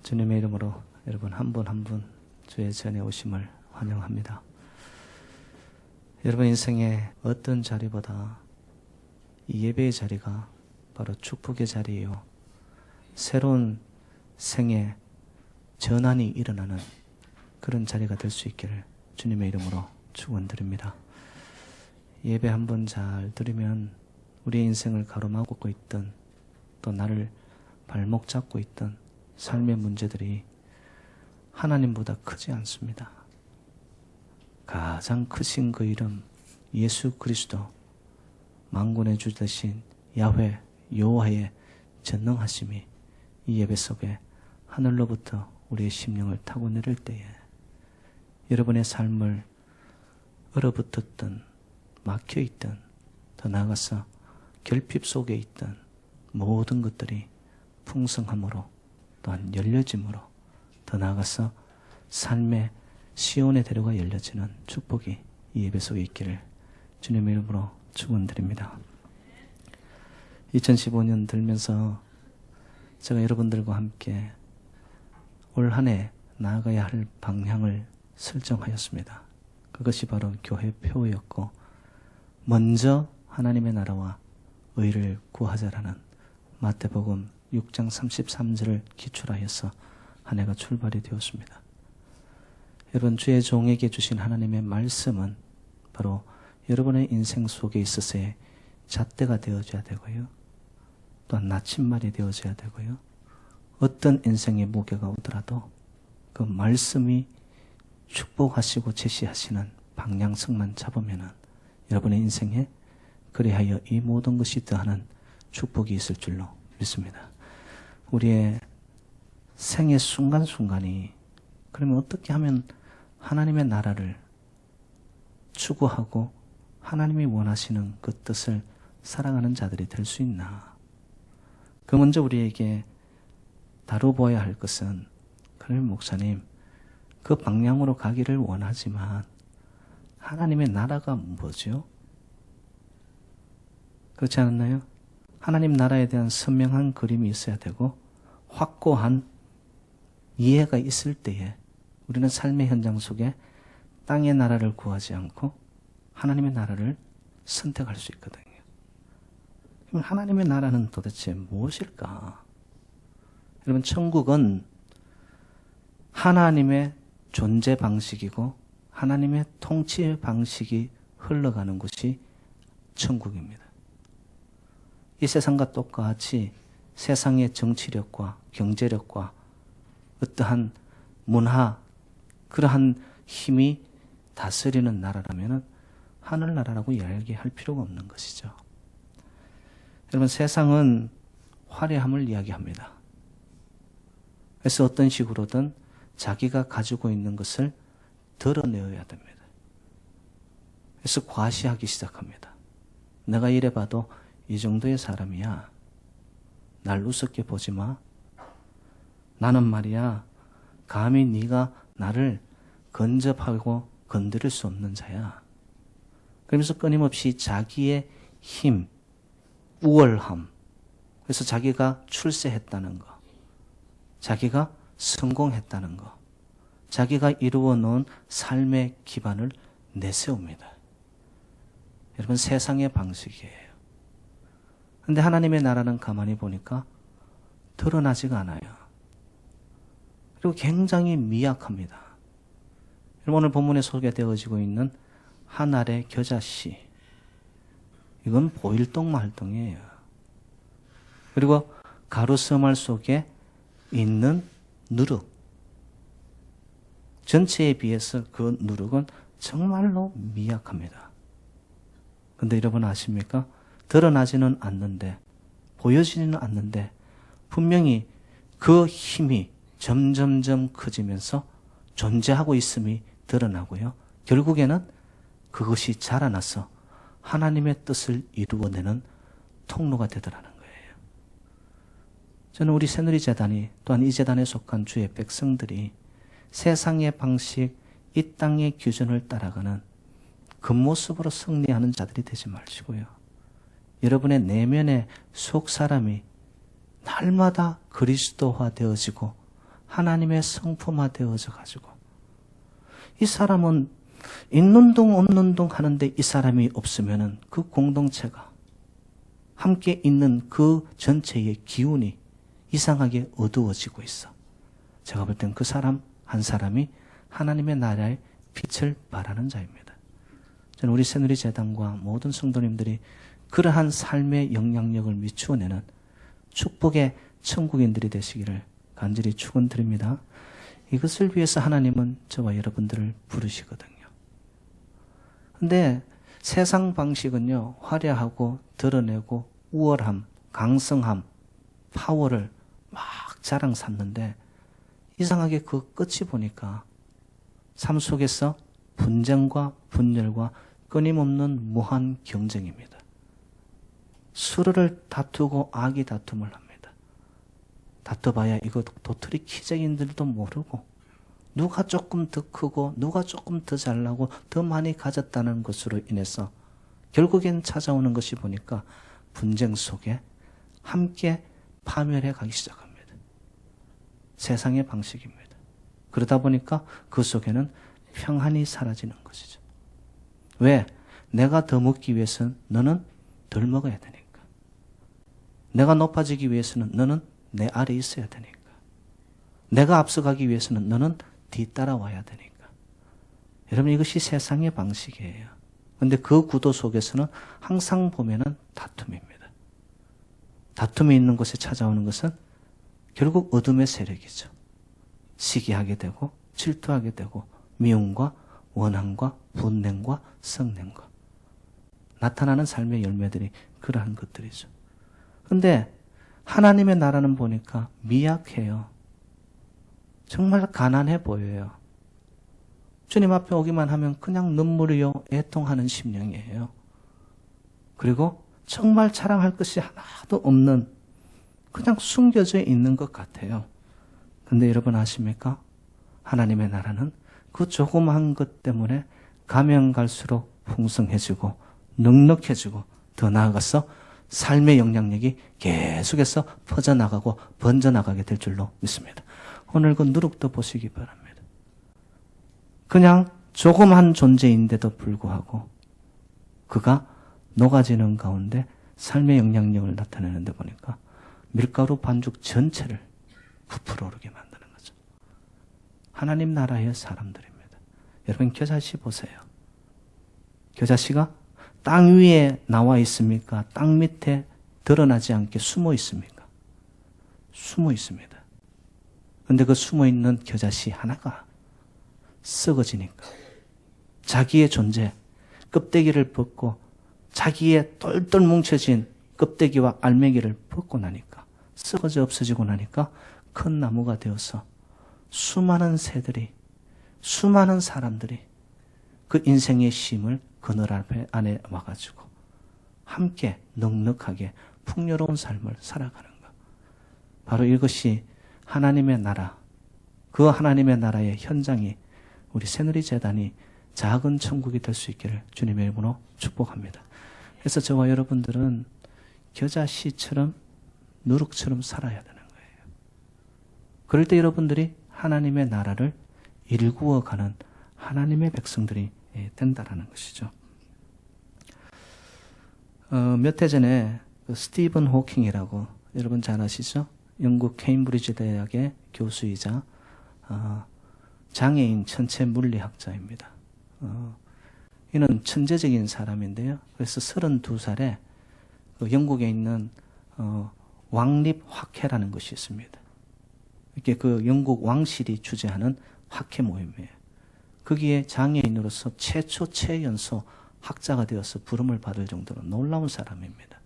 주님의 이름으로 여러분 한 분 한 분 주의 전에 오심을 환영합니다. 여러분 인생의 어떤 자리보다 이 예배의 자리가 바로 축복의 자리예요. 새로운 생의 전환이 일어나는 그런 자리가 될 수 있기를 주님의 이름으로 축원드립니다. 예배 한 번 잘 들으면 우리의 인생을 가로막고 있던 또 나를 발목 잡고 있던 삶의 문제들이 하나님보다 크지 않습니다. 가장 크신 그 이름 예수 그리스도, 만군의 주 되신 야훼 여호와의 전능하심이 이 예배 속에 하늘로부터 우리의 심령을 타고 내릴 때에 여러분의 삶을 얼어붙었던, 막혀있던, 더 나아가서 결핍 속에 있던 모든 것들이 풍성함으로 또한 열려짐으로 더 나아가서 삶의 시온의 대로가 열려지는 축복이 이 예배 속에 있기를 주님의 이름으로 축원드립니다. 2015년 들면서 제가 여러분들과 함께 올 한 해 나아가야 할 방향을 설정하였습니다. 그것이 바로 교회 표였고 먼저 하나님의 나라와 의를 구하자라는 마태복음 6장 33절을 기출하여서 한 해가 출발이 되었습니다. 여러분 주의 종에게 주신 하나님의 말씀은 바로 여러분의 인생 속에 있어서의 잣대가 되어져야 되고요. 또한 나침말이 되어져야 되고요. 어떤 인생의 무게가 오더라도 그 말씀이 축복하시고 제시하시는 방향성만 잡으면 여러분의 인생에 그리하여 이 모든 것이 더하는 축복이 있을 줄로 믿습니다. 우리의 생의 순간순간이 그러면 어떻게 하면 하나님의 나라를 추구하고 하나님이 원하시는 그 뜻을 살아가는 자들이 될 수 있나? 그 먼저 우리에게 다뤄보아야 할 것은 그러면 목사님 그 방향으로 가기를 원하지만 하나님의 나라가 뭐죠? 그렇지 않았나요? 하나님 나라에 대한 선명한 그림이 있어야 되고 확고한 이해가 있을 때에 우리는 삶의 현장 속에 땅의 나라를 구하지 않고 하나님의 나라를 선택할 수 있거든요. 그럼 하나님의 나라는 도대체 무엇일까? 여러분 천국은 하나님의 존재 방식이고 하나님의 통치 방식이 흘러가는 곳이 천국입니다. 이 세상과 똑같이 세상의 정치력과 경제력과 어떠한 문화, 그러한 힘이 다스리는 나라라면 하늘나라라고 이야기할 필요가 없는 것이죠. 여러분 세상은 화려함을 이야기합니다. 그래서 어떤 식으로든 자기가 가지고 있는 것을 드러내어야 됩니다. 그래서 과시하기 시작합니다. 내가 이래 봐도 이 정도의 사람이야. 날 우습게 보지 마. 나는 말이야 감히 네가 나를 근접하고 건드릴 수 없는 자야. 그러면서 끊임없이 자기의 힘, 우월함, 그래서 자기가 출세했다는 거, 자기가 성공했다는 거, 자기가 이루어 놓은 삶의 기반을 내세웁니다. 여러분 세상의 방식이에요. 그런데 하나님의 나라는 가만히 보니까 드러나지가 않아요. 그리고 굉장히 미약합니다. 여러분 오늘 본문에 소개되어지고 있는 한 알의 겨자씨, 이건 보일동 말동이에요. 그리고 가루서말 속에 있는 누룩, 전체에 비해서 그 누룩은 정말로 미약합니다. 그런데 여러분 아십니까? 드러나지는 않는데, 보여지지는 않는데 분명히 그 힘이 점점점 커지면서 존재하고 있음이 드러나고요. 결국에는 그것이 자라나서 하나님의 뜻을 이루어내는 통로가 되더라는 거예요. 저는 우리 새누리재단이 또한 이 재단에 속한 주의 백성들이 세상의 방식, 이 땅의 규준을 따라가는 그 모습으로 승리하는 자들이 되지 마시고요. 여러분의 내면의 속 사람이 날마다 그리스도화 되어지고 하나님의 성품화되어져 가지고 이 사람은 있는 둥 없는 둥 하는데 이 사람이 없으면은 그 공동체가 함께 있는 그 전체의 기운이 이상하게 어두워지고 있어. 제가 볼 땐 그 사람 한 사람이 하나님의 나라의 빛을 발하는 자입니다. 저는 우리 새누리재단과 모든 성도님들이 그러한 삶의 영향력을 미추어내는 축복의 천국인들이 되시기를 간절히 축원드립니다. 이것을 위해서 하나님은 저와 여러분들을 부르시거든요. 근데 세상 방식은요, 화려하고 드러내고 우월함, 강성함, 파워를 막 자랑 삼는데 이상하게 그 끝이 보니까 삶 속에서 분쟁과 분열과 끊임없는 무한 경쟁입니다. 서로를 다투고 악이 다툼을 합니다. 다퉈봐야 이거 도토리 키재인들도 모르고 누가 조금 더 크고 누가 조금 더 잘나고 더 많이 가졌다는 것으로 인해서 결국엔 찾아오는 것이 보니까 분쟁 속에 함께 파멸해 가기 시작합니다. 세상의 방식입니다. 그러다 보니까 그 속에는 평안이 사라지는 것이죠. 왜? 내가 더 먹기 위해서는 너는 덜 먹어야 되니까. 내가 높아지기 위해서는 너는 내 아래 있어야 되니까. 내가 앞서가기 위해서는 너는 뒤따라와야 되니까. 여러분, 이것이 세상의 방식이에요. 그런데 그 구도 속에서는 항상 보면은 다툼입니다. 다툼이 있는 곳에 찾아오는 것은 결국 어둠의 세력이죠. 시기하게 되고 질투하게 되고 미움과 원함과 분냉과 성냉과 나타나는 삶의 열매들이 그러한 것들이죠. 그런데 하나님의 나라는 보니까 미약해요. 정말 가난해 보여요. 주님 앞에 오기만 하면 그냥 눈물이요 애통하는 심령이에요. 그리고 정말 자랑할 것이 하나도 없는 그냥 숨겨져 있는 것 같아요. 근데 여러분 아십니까? 하나님의 나라는 그 조그마한 것 때문에 가면 갈수록 풍성해지고 넉넉해지고 더 나아가서 삶의 영향력이 계속해서 퍼져나가고 번져나가게 될 줄로 믿습니다. 오늘 그 누룩도 보시기 바랍니다. 그냥 조그만 존재인데도 불구하고 그가 녹아지는 가운데 삶의 영향력을 나타내는데 보니까 밀가루 반죽 전체를 부풀어 오르게 만드는 거죠. 하나님 나라의 사람들입니다. 여러분 겨자씨 보세요. 겨자씨가 땅 위에 나와 있습니까? 땅 밑에 드러나지 않게 숨어 있습니까? 숨어 있습니다. 그런데 그 숨어 있는 겨자씨 하나가 썩어지니까 자기의 존재, 껍데기를 벗고 자기의 똘똘 뭉쳐진 껍데기와 알맹이를 벗고 나니까 썩어져 없어지고 나니까 큰 나무가 되어서 수많은 새들이 수많은 사람들이 그 인생의 쉼을 그늘 앞에 안에 와가지고 함께 넉넉하게 풍요로운 삶을 살아가는 것. 바로 이것이 하나님의 나라, 그 하나님의 나라의 현장이 우리 새누리재단이 작은 천국이 될 수 있기를 주님의 이름으로 축복합니다. 그래서 저와 여러분들은 겨자씨처럼 누룩처럼 살아야 되는 거예요. 그럴 때 여러분들이 하나님의 나라를 일구어가는 하나님의 백성들이 된다라는 것이죠. 몇 해 전에 그 스티븐 호킹이라고 여러분 잘 아시죠? 영국 케임브리지 대학의 교수이자 장애인 천체 물리학자입니다. 이는 천재적인 사람인데요. 그래서 32살에 그 영국에 있는 왕립학회라는 것이 있습니다. 이렇게 그 영국 왕실이 주재하는 학회 모임이에요. 거기에 장애인으로서 최초 최연소 학자가 되어서 부름을 받을 정도로 놀라운 사람입니다.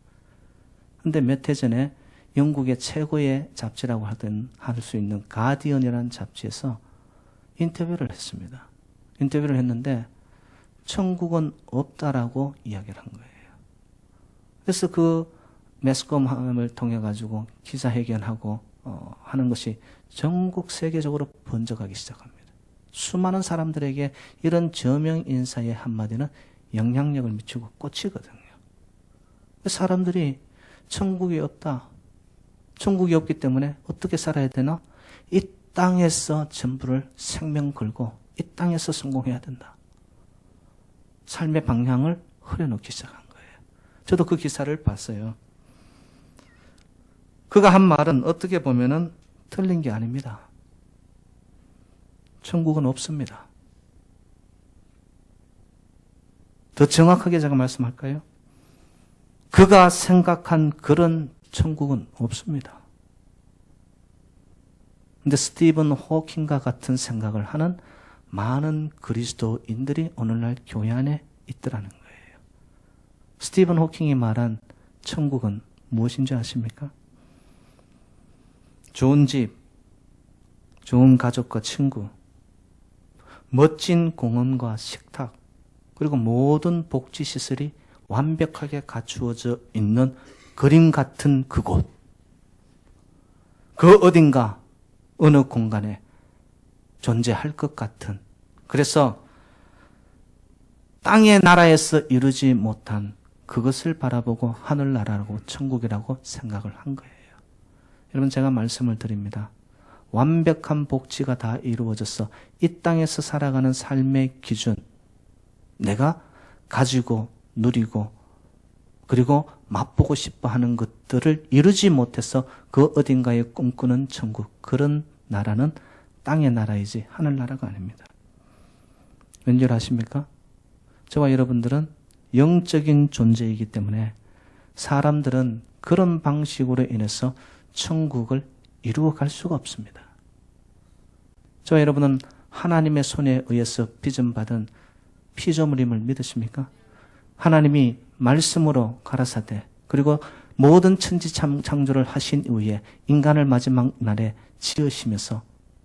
그런데 몇 해 전에 영국의 최고의 잡지라고 할 수 있는 가디언이라는 잡지에서 인터뷰를 했습니다. 인터뷰를 했는데 천국은 없다라고 이야기를 한 거예요. 그래서 그 매스컴을 통해 가지고 기자회견하고 하는 것이 전국 세계적으로 번져가기 시작합니다. 수많은 사람들에게 이런 저명 인사의 한마디는 영향력을 미치고 꽂히거든요. 사람들이 천국이 없다. 천국이 없기 때문에 어떻게 살아야 되나? 이 땅에서 전부를 생명 걸고 이 땅에서 성공해야 된다. 삶의 방향을 흐려놓기 시작한 거예요. 저도 그 기사를 봤어요. 그가 한 말은 어떻게 보면은 틀린 게 아닙니다. 천국은 없습니다. 더 정확하게 제가 말씀할까요? 그가 생각한 그런 천국은 없습니다. 근데 스티븐 호킹과 같은 생각을 하는 많은 그리스도인들이 오늘날 교회 안에 있더라는 거예요. 스티븐 호킹이 말한 천국은 무엇인지 아십니까? 좋은 집, 좋은 가족과 친구, 멋진 공원과 식탁, 그리고 모든 복지시설이 완벽하게 갖추어져 있는 그림 같은 그곳. 그 어딘가 어느 공간에 존재할 것 같은, 그래서 땅의 나라에서 이루지 못한 그것을 바라보고 하늘나라라고 천국이라고 생각을 한 거예요. 여러분, 제가 말씀을 드립니다. 완벽한 복지가 다 이루어져서 이 땅에서 살아가는 삶의 기준, 내가 가지고 누리고 그리고 맛보고 싶어 하는 것들을 이루지 못해서 그 어딘가에 꿈꾸는 천국, 그런 나라는 땅의 나라이지 하늘나라가 아닙니다. 왠지 아십니까? 저와 여러분들은 영적인 존재이기 때문에 사람들은 그런 방식으로 인해서 천국을 이루어갈 수가 없습니다. 저와 여러분은 하나님의 손에 의해서 빚음받은 피조물임을 믿으십니까? 하나님이 말씀으로 가라사대, 그리고 모든 천지창조를 하신 이후에 인간을 마지막 날에 지으시면서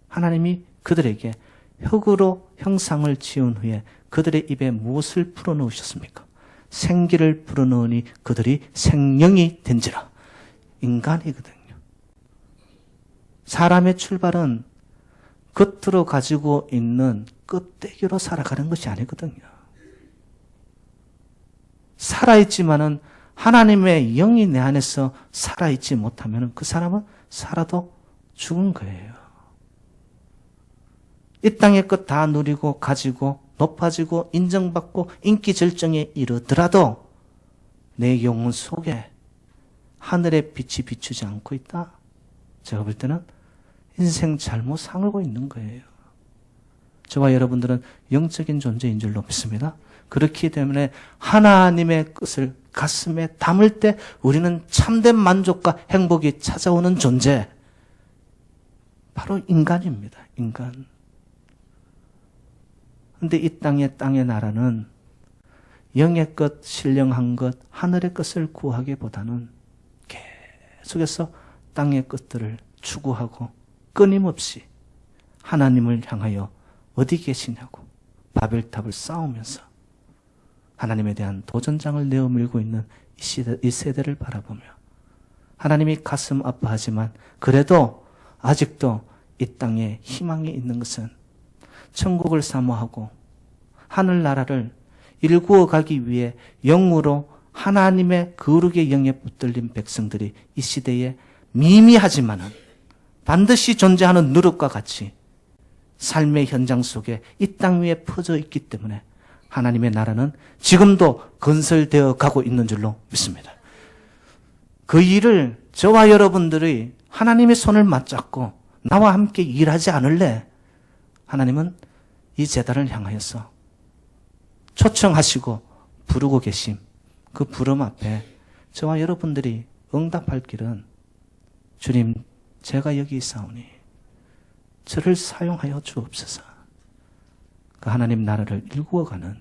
하나님이 그들에게 흙으로 형상을 지은 후에 그들의 입에 무엇을 풀어넣으셨습니까? 생기를 불어넣으니 그들이 생명이 된지라. 인간이거든요. 사람의 출발은 겉으로 가지고 있는 껍데기로 살아가는 것이 아니거든요. 살아있지만은 하나님의 영이 내 안에서 살아있지 못하면 그 사람은 살아도 죽은 거예요. 이 땅의 것 다 누리고 가지고 높아지고 인정받고 인기 절정에 이르더라도 내 영혼 속에 하늘의 빛이 비추지 않고 있다. 제가 볼 때는 인생 잘못 살고 있는 거예요. 저와 여러분들은 영적인 존재인 줄로 믿습니다. 그렇기 때문에 하나님의 뜻을 가슴에 담을 때 우리는 참된 만족과 행복이 찾아오는 존재, 바로 인간입니다. 인간. 그런데 이 땅의 나라는 영의 것, 신령한 것, 하늘의 것을 구하기보다는 계속해서 땅의 것들을 추구하고 끊임없이 하나님을 향하여 어디 계시냐고 바벨탑을 쌓으면서 하나님에 대한 도전장을 내어밀고 있는 이 세대를 바라보며 하나님이 가슴 아파하지만 그래도 아직도 이 땅에 희망이 있는 것은 천국을 사모하고 하늘나라를 일구어 가기 위해 영으로 하나님의 거룩의 영에 붙들린 백성들이 이 시대에 미미하지만은 반드시 존재하는 누룩과 같이 삶의 현장 속에 이 땅 위에 퍼져 있기 때문에 하나님의 나라는 지금도 건설되어 가고 있는 줄로 믿습니다. 그 일을 저와 여러분들이 하나님의 손을 맞잡고 나와 함께 일하지 않을래? 하나님은 이 제단을 향하여서 초청하시고 부르고 계심, 그 부름 앞에 저와 여러분들이 응답할 길은 주님, 제가 여기 있사오니 저를 사용하여 주옵소서. 그 하나님 나라를 일구어가는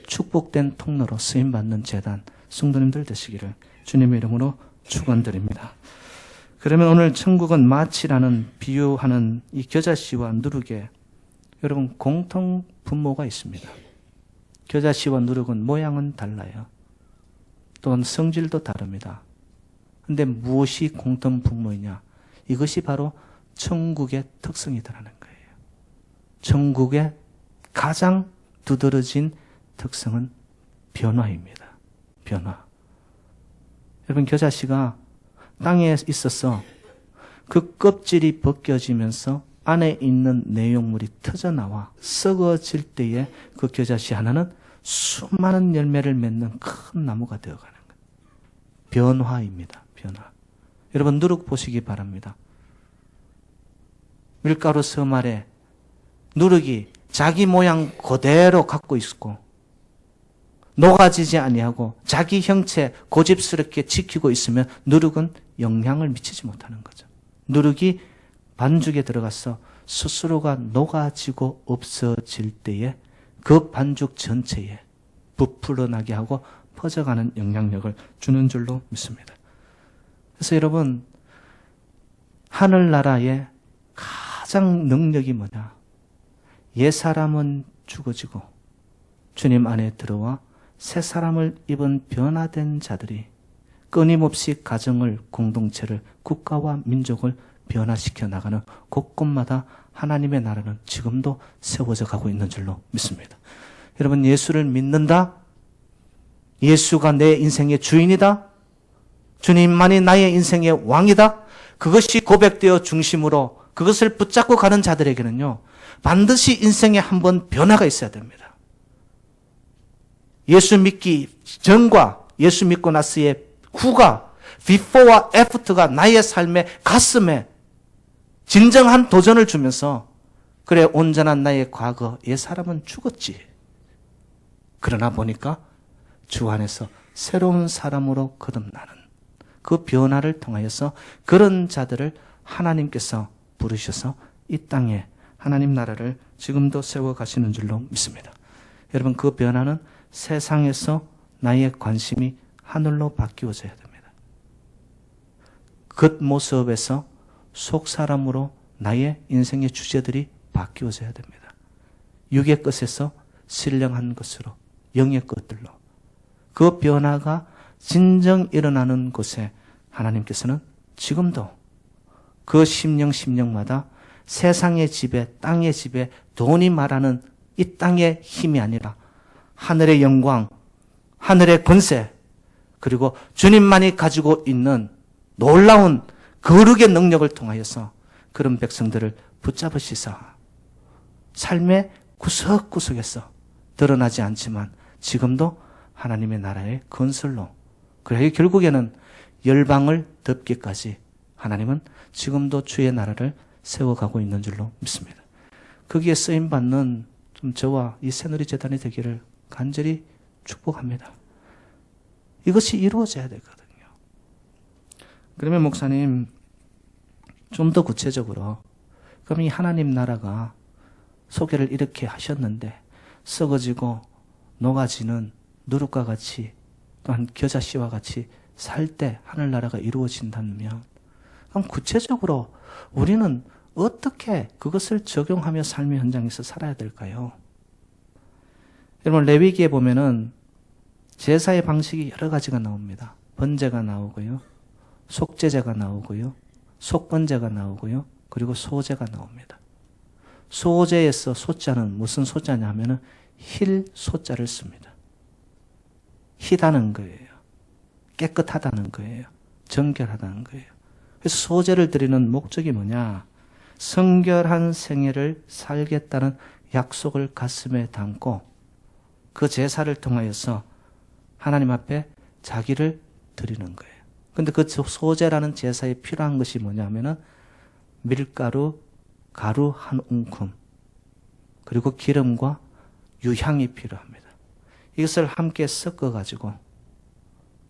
축복된 통로로 쓰임받는 제단 성도님들 되시기를 주님의 이름으로 축원드립니다. 그러면 오늘 천국은 마치라는 비유하는 이 겨자씨와 누룩에 여러분 공통 분모가 있습니다. 겨자씨와 누룩은 모양은 달라요. 또한 성질도 다릅니다. 그런데 무엇이 공통 분모이냐? 이것이 바로 천국의 특성이다라는 거예요. 천국의 가장 두드러진 특성은 변화입니다. 변화. 여러분, 겨자씨가 땅에 있어서 그 껍질이 벗겨지면서 안에 있는 내용물이 터져나와 썩어질 때에 그 겨자씨 하나는 수많은 열매를 맺는 큰 나무가 되어가는 거예요. 변화입니다. 변화. 여러분 누룩 보시기 바랍니다. 밀가루 섬 아래 누룩이 자기 모양 그대로 갖고 있고 녹아지지 아니하고 자기 형체 고집스럽게 지키고 있으면 누룩은 영향을 미치지 못하는 거죠. 누룩이 반죽에 들어가서 스스로가 녹아지고 없어질 때에 그 반죽 전체에 부풀어 나게 하고 퍼져가는 영향력을 주는 줄로 믿습니다. 그래서 여러분, 하늘나라의 가장 능력이 뭐냐? 옛사람은 죽어지고 주님 안에 들어와 새 사람을 입은 변화된 자들이 끊임없이 가정을, 공동체를, 국가와 민족을 변화시켜 나가는 곳곳마다 하나님의 나라는 지금도 세워져 가고 있는 줄로 믿습니다. 여러분, 예수를 믿는다? 예수가 내 인생의 주인이다? 주님만이 나의 인생의 왕이다? 그것이 고백되어 중심으로 그것을 붙잡고 가는 자들에게는요, 반드시 인생에 한번 변화가 있어야 됩니다. 예수 믿기 전과 예수 믿고 나서의 후가, before와 after가 나의 삶의 가슴에 진정한 도전을 주면서, 그래, 온전한 나의 과거, 옛 사람은 죽었지. 그러나 보니까 주 안에서 새로운 사람으로 거듭나는 그 변화를 통하여서 그런 자들을 하나님께서 부르셔서 이 땅에 하나님 나라를 지금도 세워가시는 줄로 믿습니다. 여러분, 그 변화는 세상에서 나의 관심이 하늘로 바뀌어져야 됩니다. 겉모습에서 속사람으로 나의 인생의 주제들이 바뀌어져야 됩니다. 육의 것에서 신령한 것으로, 영의 것들로. 그 변화가 진정 일어나는 곳에 하나님께서는 지금도 그 심령마다 세상의 지배, 땅의 지배, 돈이 말하는 이 땅의 힘이 아니라 하늘의 영광, 하늘의 권세, 그리고 주님만이 가지고 있는 놀라운 거룩의 능력을 통하여서 그런 백성들을 붙잡으시사 삶의 구석구석에서 드러나지 않지만 지금도 하나님의 나라의 건설로, 그래 결국에는 열방을 덮기까지 하나님은 지금도 주의 나라를 세워가고 있는 줄로 믿습니다. 거기에 쓰임받는 좀 저와 이 새누리 재단이 되기를 간절히 축복합니다. 이것이 이루어져야 되거든요. 그러면 목사님, 좀 더 구체적으로, 그럼 이 하나님 나라가 소개를 이렇게 하셨는데 썩어지고 녹아지는 누룩과 같이 또한 겨자씨와 같이 살 때 하늘나라가 이루어진다면, 그럼 구체적으로 우리는 어떻게 그것을 적용하며 삶의 현장에서 살아야 될까요? 여러분, 레위기에 보면은 제사의 방식이 여러 가지가 나옵니다. 번제가 나오고요, 속죄제가 나오고요, 속건제가 나오고요, 그리고 소제가 나옵니다. 소제에서 소자는 무슨 소자냐 하면은 힐 소자를 씁니다. 희다는 거예요. 깨끗하다는 거예요. 정결하다는 거예요. 그래서 소제를 드리는 목적이 뭐냐? 성결한 생애를 살겠다는 약속을 가슴에 담고 그 제사를 통하여서 하나님 앞에 자기를 드리는 거예요. 근데 그 소제라는 제사에 필요한 것이 뭐냐면은 밀가루, 가루 한 움큼, 그리고 기름과 유향이 필요합니다. 이것을 함께 섞어가지고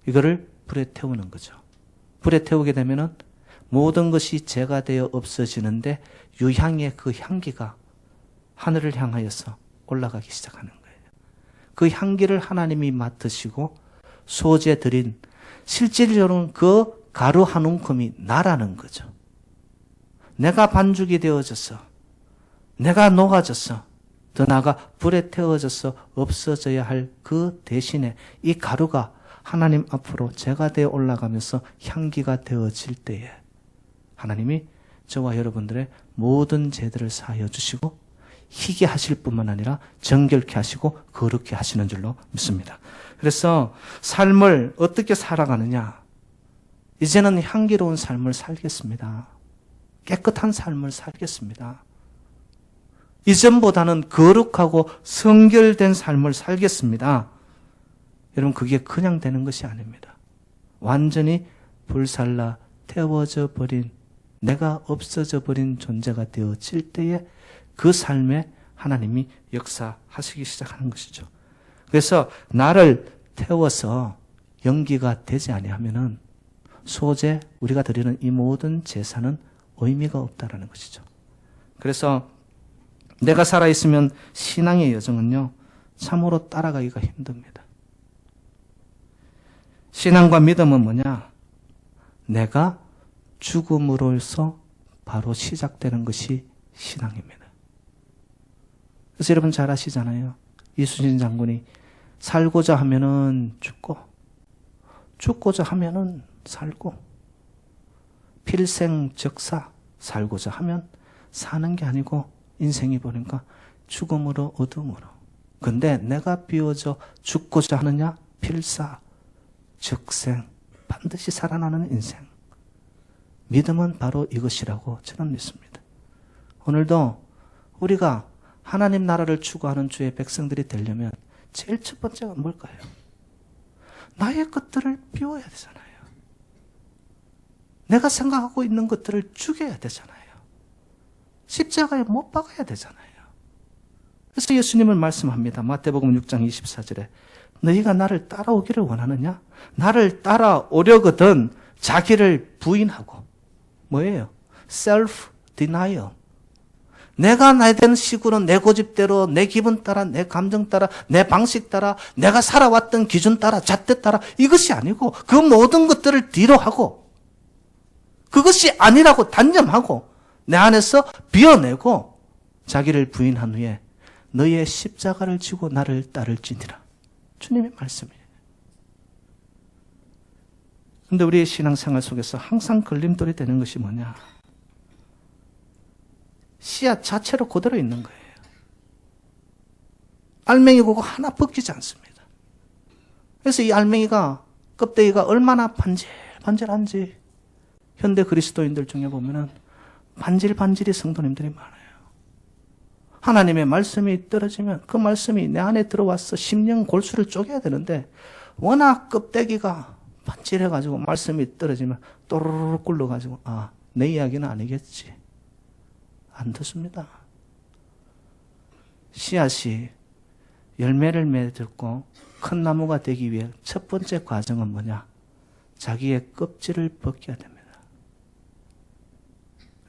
이거를 불에 태우는 거죠. 불에 태우게 되면은 모든 것이 제가 되어 없어지는데 유향의 그 향기가 하늘을 향하여서 올라가기 시작하는 거예요. 그 향기를 하나님이 맡으시고 소제 드린, 실질적으로는 그 가루 한 움큼이 나라는 거죠. 내가 반죽이 되어져서, 내가 녹아져서, 더 나아가 불에 태워져서 없어져야 할 그 대신에 이 가루가 하나님 앞으로 제가 되어 올라가면서 향기가 되어질 때에 하나님이 저와 여러분들의 모든 죄들을 사하여 주시고 희게 하실 뿐만 아니라 정결케 하시고 거룩케 하시는 줄로 믿습니다. 그래서 삶을 어떻게 살아가느냐? 이제는 향기로운 삶을 살겠습니다. 깨끗한 삶을 살겠습니다. 이전보다는 거룩하고 성결된 삶을 살겠습니다. 여러분, 그게 그냥 되는 것이 아닙니다. 완전히 불살라 태워져 버린, 내가 없어져 버린 존재가 되어질 때에 그 삶에 하나님이 역사하시기 시작하는 것이죠. 그래서 나를 태워서 연기가 되지 아니하면은 소재, 우리가 드리는 이 모든 제사는 의미가 없다라는 것이죠. 그래서 내가 살아있으면 신앙의 여정은요, 참으로 따라가기가 힘듭니다. 신앙과 믿음은 뭐냐? 내가 죽음으로서 바로 시작되는 것이 신앙입니다. 그래서 여러분 잘 아시잖아요. 이순신 장군이 살고자 하면은 죽고, 죽고자 하면은 살고, 필생적사, 살고자 하면 사는 게 아니고 인생이 보니까 죽음으로 어둠으로. 근데 내가 비워져 죽고자 하느냐? 필사, 적생, 반드시 살아나는 인생. 믿음은 바로 이것이라고 저는 믿습니다. 오늘도 우리가 하나님 나라를 추구하는 주의 백성들이 되려면 제일 첫 번째가 뭘까요? 나의 것들을 비워야 되잖아요. 내가 생각하고 있는 것들을 죽여야 되잖아요. 십자가에 못 박아야 되잖아요. 그래서 예수님은 말씀합니다. 마태복음 6장 24절에 너희가 나를 따라오기를 원하느냐? 나를 따라오려거든 자기를 부인하고, 뭐예요? self-denial. 내가 나에 대한 식으로 내 고집대로, 내 기분 따라, 내 감정 따라, 내 방식 따라, 내가 살아왔던 기준 따라, 잣대 따라, 이것이 아니고 그 모든 것들을 뒤로 하고, 그것이 아니라고 단념하고 내 안에서 비워내고 자기를 부인한 후에 너희의 십자가를 지고 나를 따를지니라. 주님의 말씀이에요. 그런데 우리의 신앙생활 속에서 항상 걸림돌이 되는 것이 뭐냐? 씨앗 자체로 그대로 있는 거예요. 알맹이 그거 하나 벗기지 않습니다. 그래서 이 알맹이가, 껍데기가 얼마나 반질반질한지 현대 그리스도인들 중에 보면은 반질반질이 성도님들이 많아요. 하나님의 말씀이 떨어지면 그 말씀이 내 안에 들어와서 심령 골수를 쪼개야 되는데 워낙 껍데기가 반질해가지고 말씀이 떨어지면 또르르 굴러가지고 내 이야기는 아니겠지. 안 듣습니다. 씨앗이 열매를 맺고 큰 나무가 되기 위해 첫 번째 과정은 뭐냐? 자기의 껍질을 벗겨야 됩니다.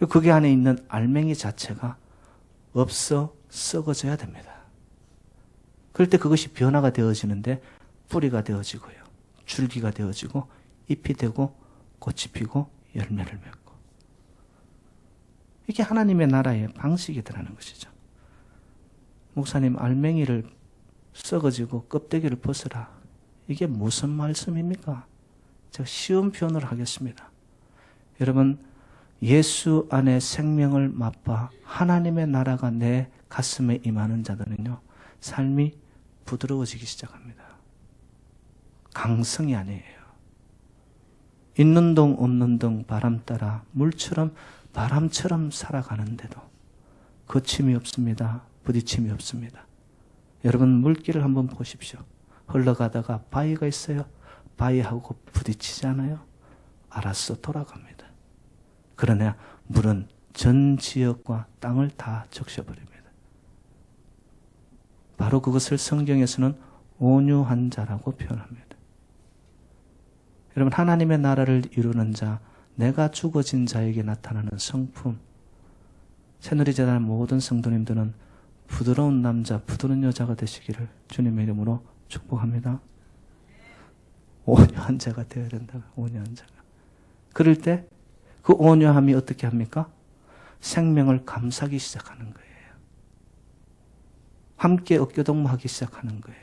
그리고 그게 안에 있는 알맹이 자체가 없어 썩어져야 됩니다. 그럴 때 그것이 변화가 되어지는데 뿌리가 되어지고요. 줄기가 되어지고 잎이 되고 꽃이 피고 열매를 맺고. 이게 하나님의 나라의 방식이더라는 것이죠. 목사님, 알맹이를 썩어지고 껍데기를 벗으라. 이게 무슨 말씀입니까? 제가 쉬운 표현을 하겠습니다. 여러분, 예수 안에 생명을 맛봐 하나님의 나라가 내 가슴에 임하는 자들은요, 삶이 부드러워지기 시작합니다. 강성이 아니에요. 있는 동 없는 동 바람 따라 물처럼 바람처럼 살아가는데도 거침이 없습니다. 부딪힘이 없습니다. 여러분, 물길을 한번 보십시오. 흘러가다가 바위가 있어요. 바위하고 부딪히지 않아요? 알아서 돌아갑니다. 그러나 물은 전 지역과 땅을 다 적셔버립니다. 바로 그것을 성경에서는 온유한 자라고 표현합니다. 여러분, 하나님의 나라를 이루는 자, 내가 죽어진 자에게 나타나는 성품. 새누리재단 모든 성도님들은 부드러운 남자, 부드러운 여자가 되시기를 주님의 이름으로 축복합니다. 온유한 자가 되어야 된다. 온유한 자가. 그럴 때 그 온유함이 어떻게 합니까? 생명을 감싸기 시작하는 거예요. 함께 어깨동무하기 시작하는 거예요.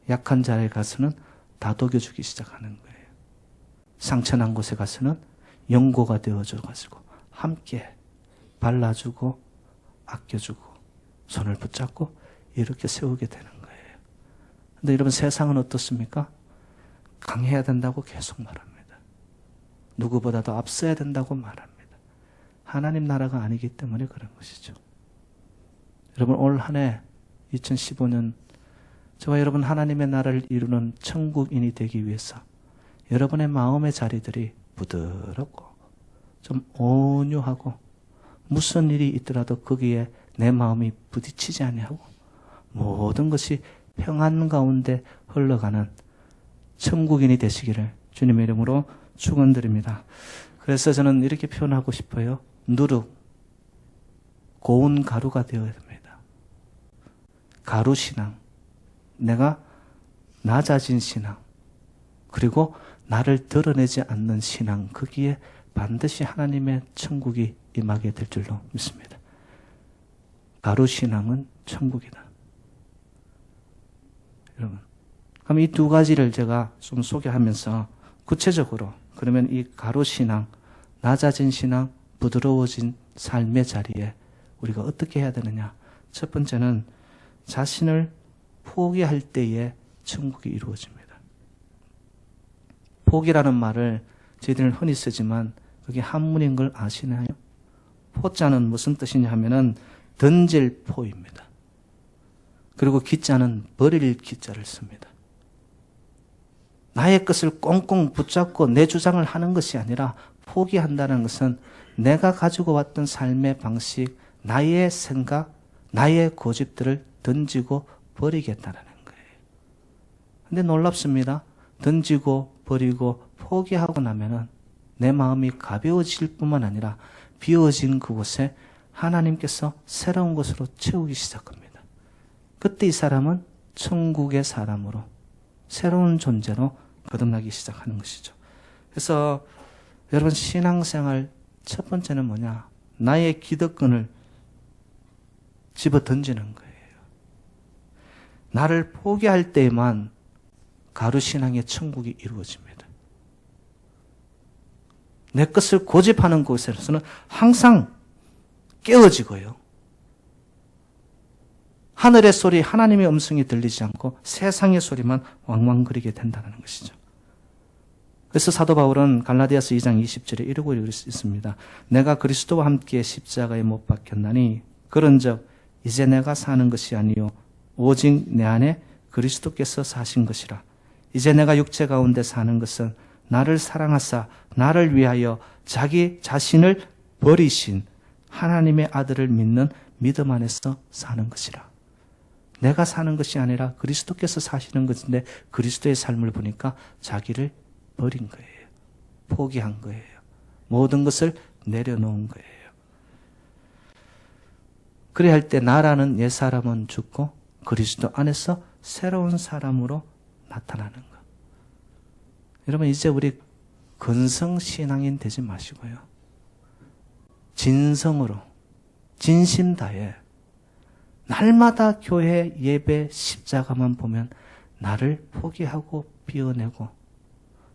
약한 자에 가서는 다독여주기 시작하는 거예요. 상처난 곳에 가서는 연고가 되어줘가지고 함께 발라주고 아껴주고 손을 붙잡고 이렇게 세우게 되는 거예요. 근데 여러분, 세상은 어떻습니까? 강해야 된다고 계속 말합니다. 누구보다도 앞서야 된다고 말합니다. 하나님 나라가 아니기 때문에 그런 것이죠. 여러분 올 한 해 2015년 저와 여러분 하나님의 나라를 이루는 천국인이 되기 위해서 여러분의 마음의 자리들이 부드럽고 좀 온유하고 무슨 일이 있더라도 거기에 내 마음이 부딪히지 아니하고 모든 것이 평안 가운데 흘러가는 천국인이 되시기를 주님의 이름으로 축원드립니다. 그래서 저는 이렇게 표현하고 싶어요. 누룩, 고운 가루가 되어야 됩니다. 가루신앙, 내가 낮아진 신앙, 그리고 나를 드러내지 않는 신앙, 거기에 반드시 하나님의 천국이 임하게 될 줄로 믿습니다. 가루신앙은 천국이다. 여러분, 그럼 이 두 가지를 제가 좀 소개하면서 구체적으로 그러면 이 가루신앙, 낮아진 신앙, 부드러워진 삶의 자리에 우리가 어떻게 해야 되느냐. 첫 번째는 자신을 포기할 때에 천국이 이루어집니다. 포기라는 말을 저희들은 흔히 쓰지만 그게 한문인 걸 아시나요? 포자는 무슨 뜻이냐 하면은 던질 포입니다. 그리고 기자는 버릴 기자를 씁니다. 나의 것을 꽁꽁 붙잡고 내 주장을 하는 것이 아니라 포기한다는 것은 내가 가지고 왔던 삶의 방식, 나의 생각, 나의 고집들을 던지고 버리겠다는 거예요. 근데 놀랍습니다. 던지고 버리고 포기하고 나면은 내 마음이 가벼워질 뿐만 아니라 비워진 그곳에 하나님께서 새로운 것으로 채우기 시작합니다. 그때 이 사람은 천국의 사람으로 새로운 존재로 거듭나기 시작하는 것이죠. 그래서 여러분 신앙생활 첫 번째는 뭐냐? 나의 기득권을 집어 던지는 거예요. 나를 포기할 때에만 가루신앙의 천국이 이루어집니다. 내 것을 고집하는 곳에서는 항상 깨어지고요. 하늘의 소리, 하나님의 음성이 들리지 않고 세상의 소리만 왕왕거리게 된다는 것이죠. 그래서 사도 바울은 갈라디아서 2장 20절에 이러고 있습니다. 내가 그리스도와 함께 십자가에 못 박혔나니 그런즉 이제 내가 사는 것이 아니요 오직 내 안에 그리스도께서 사신 것이라. 이제 내가 육체 가운데 사는 것은 나를 사랑하사 나를 위하여 자기 자신을 버리신 하나님의 아들을 믿는 믿음 안에서 사는 것이라. 내가 사는 것이 아니라 그리스도께서 사시는 것인데 그리스도의 삶을 보니까 자기를 버린 거예요. 포기한 거예요. 모든 것을 내려놓은 거예요. 그래야 할 때 나라는 옛사람은 죽고 그리스도 안에서 새로운 사람으로 나타나는 것. 여러분 이제 우리 근성신앙인 되지 마시고요. 진성으로 진심 다해 날마다 교회 예배 십자가만 보면 나를 포기하고 비워내고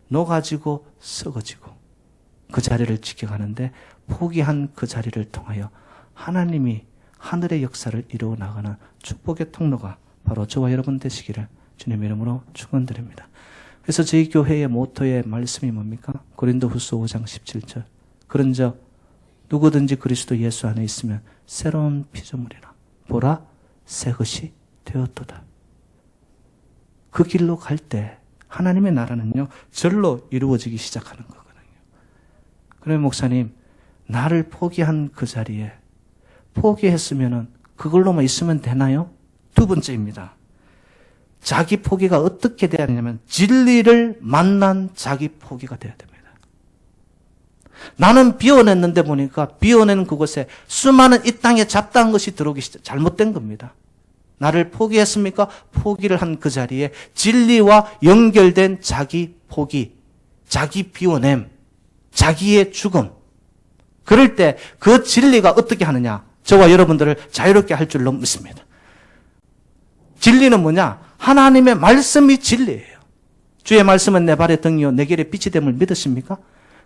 녹아지고 썩어지고 그 자리를 지켜가는데 포기한 그 자리를 통하여 하나님이 하늘의 역사를 이루어 나가는 축복의 통로가 바로 저와 여러분 되시기를 주님의 이름으로 축원드립니다. 그래서 저희 교회의 모토의 말씀이 뭡니까? 고린도후서 5장 17절. 그런즉 누구든지 그리스도 예수 안에 있으면 새로운 피조물이라. 보라 새 것이 되었도다. 그 길로 갈 때 하나님의 나라는요 절로 이루어지기 시작하는 거거든요. 그러면 목사님 나를 포기한 그 자리에 포기했으면은 그걸로만 있으면 되나요? 두 번째입니다. 자기 포기가 어떻게 돼야 되냐면 진리를 만난 자기 포기가 돼야 됩니다. 나는 비워냈는데 보니까 비워낸 그곳에 수많은 이 땅에 잡다한 것이 들어오기 시작. 잘못된 겁니다. 나를 포기했습니까? 포기를 한 그 자리에 진리와 연결된 자기 포기, 자기 비워냄, 자기의 죽음. 그럴 때 그 진리가 어떻게 하느냐? 저와 여러분들을 자유롭게 할 줄로 믿습니다. 진리는 뭐냐? 하나님의 말씀이 진리예요. 주의 말씀은 내 발의 등이요 내 길의 빛이 됨을 믿으십니까?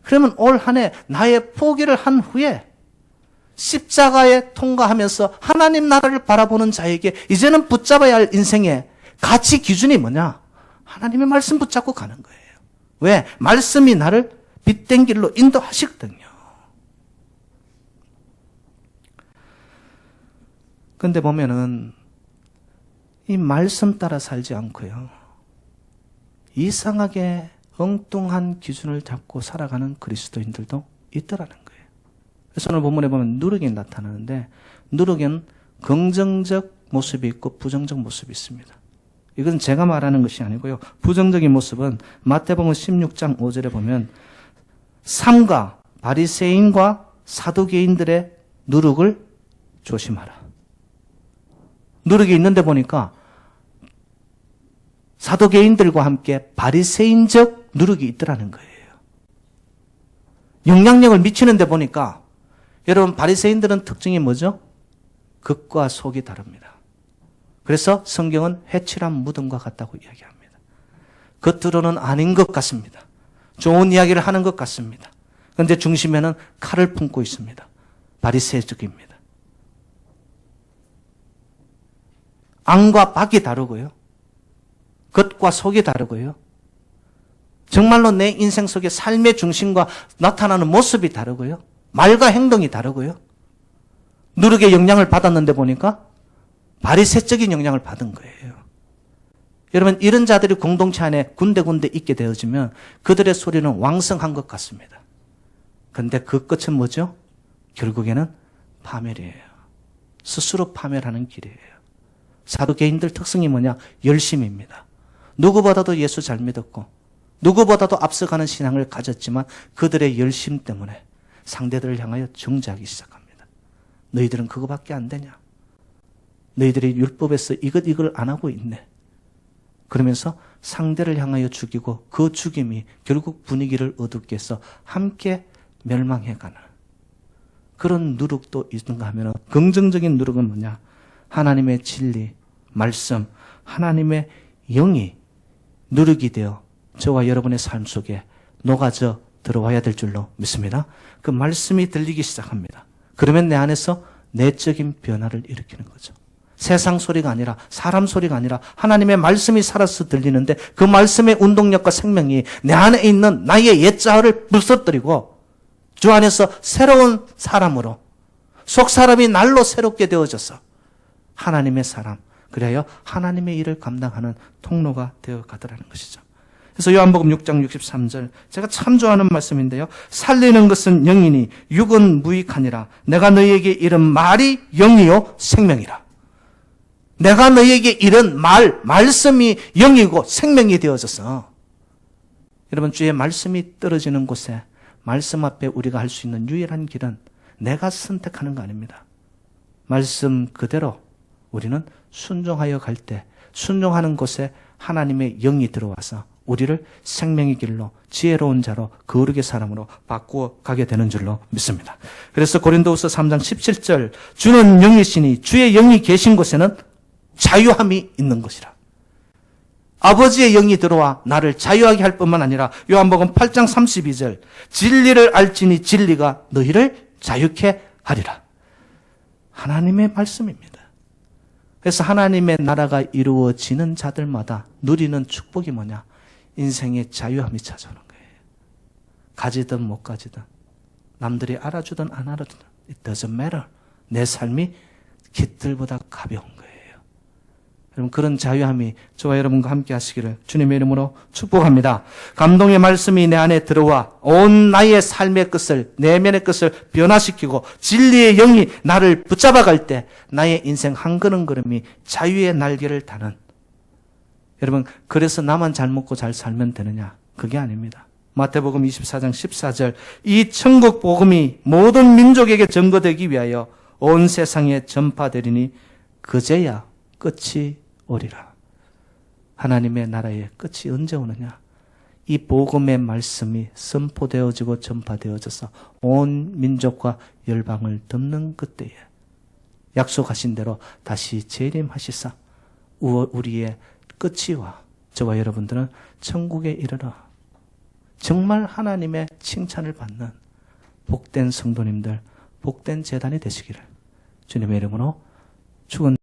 그러면 올 한 해 나의 포기를 한 후에 십자가에 통과하면서 하나님 나라를 바라보는 자에게 이제는 붙잡아야 할 인생의 가치 기준이 뭐냐? 하나님의 말씀 붙잡고 가는 거예요. 왜? 말씀이 나를 빛된 길로 인도하시거든요. 근데 보면은 이 말씀 따라 살지 않고요. 이상하게 엉뚱한 기준을 잡고 살아가는 그리스도인들도 있더라는 거예요. 그래서 오늘 본문에 보면 누룩이 나타나는데 누룩엔 긍정적 모습이 있고 부정적 모습이 있습니다. 이건 제가 말하는 것이 아니고요. 부정적인 모습은 마태복음 16장 5절에 보면 삼가 바리새인과 사두개인들의 누룩을 조심하라. 누룩이 있는데 보니까 사두개인들과 함께 바리새인적 누룩이 있더라는 거예요. 영향력을 미치는데 보니까 여러분 바리새인들은 특징이 뭐죠? 겉과 속이 다릅니다. 그래서 성경은 회칠한 무덤과 같다고 이야기합니다. 겉으로는 아닌 것 같습니다. 좋은 이야기를 하는 것 같습니다. 그런데 중심에는 칼을 품고 있습니다. 바리새적입니다. 안과 밖이 다르고요. 겉과 속이 다르고요. 정말로 내 인생 속의 삶의 중심과 나타나는 모습이 다르고요. 말과 행동이 다르고요. 누룩의 영향을 받았는데 보니까 바리새적인 영향을 받은 거예요. 여러분 이런 자들이 공동체 안에 군데군데 있게 되어지면 그들의 소리는 왕성한 것 같습니다. 그런데 그 끝은 뭐죠? 결국에는 파멸이에요. 스스로 파멸하는 길이에요. 사두개인들 특성이 뭐냐? 열심입니다. 누구보다도 예수 잘 믿었고 누구보다도 앞서가는 신앙을 가졌지만 그들의 열심 때문에 상대들을 향하여 정죄하기 시작합니다. 너희들은 그거밖에 안 되냐? 너희들이 율법에서 이걸 안 하고 있네. 그러면서 상대를 향하여 죽이고 그 죽임이 결국 분위기를 어둡게 해서 함께 멸망해가는 그런 누룩도 있는가 하면 긍정적인 누룩은 뭐냐? 하나님의 진리, 말씀, 하나님의 영이 누룩이 되어 저와 여러분의 삶 속에 녹아져 들어와야 될 줄로 믿습니다. 그 말씀이 들리기 시작합니다. 그러면 내 안에서 내적인 변화를 일으키는 거죠. 세상 소리가 아니라 사람 소리가 아니라 하나님의 말씀이 살아서 들리는데 그 말씀의 운동력과 생명이 내 안에 있는 나의 옛자아를 부서뜨리고 주 안에서 새로운 사람으로 속 사람이 날로 새롭게 되어져서 하나님의 사람, 그래야 하나님의 일을 감당하는 통로가 되어 가더라는 것이죠. 그래서 요한복음 6장 63절 제가 참 좋아하는 말씀인데요. 살리는 것은 영이니 육은 무익하니라. 내가 너희에게 이른 말이 영이요 생명이라. 내가 너희에게 이른 말씀이 영이고 생명이 되어져서 여러분 주의 말씀이 떨어지는 곳에 말씀 앞에 우리가 할 수 있는 유일한 길은 내가 선택하는 거 아닙니다. 말씀 그대로 우리는 순종하여 갈 때 순종하는 곳에 하나님의 영이 들어와서 우리를 생명의 길로 지혜로운 자로 거룩의 사람으로 바꾸어 가게 되는 줄로 믿습니다. 그래서 고린도후서 3장 17절 주는 영이시니 주의 영이 계신 곳에는 자유함이 있는 것이라. 아버지의 영이 들어와 나를 자유하게 할 뿐만 아니라 요한복음 8장 32절 진리를 알지니 진리가 너희를 자유케 하리라. 하나님의 말씀입니다. 그래서 하나님의 나라가 이루어지는 자들마다 누리는 축복이 뭐냐? 인생의 자유함이 찾아오는 거예요. 가지든 못 가지든 남들이 알아주든 안 알아주든 It doesn't matter. 내 삶이 깃들보다 가벼운 거예요. 여러분 그런 자유함이 저와 여러분과 함께 하시기를 주님의 이름으로 축복합니다. 감동의 말씀이 내 안에 들어와 온 나의 삶의 끝을 내면의 끝을 변화시키고 진리의 영이 나를 붙잡아갈 때 나의 인생 한 걸음걸음이 자유의 날개를 다는 여러분 그래서 나만 잘 먹고 잘 살면 되느냐? 그게 아닙니다. 마태복음 24장 14절 이 천국 복음이 모든 민족에게 전거되기 위하여 온 세상에 전파되리니 그제야 끝이 오리라. 하나님의 나라의 끝이 언제 오느냐? 이 복음의 말씀이 선포되어지고 전파되어져서 온 민족과 열방을 덮는 그때에 약속하신 대로 다시 재림하시사 우리의 끝이 와 저와 여러분들은 천국에 이르러 정말 하나님의 칭찬을 받는 복된 성도님들, 복된 제단이 되시기를 주님의 이름으로 축원드립니다.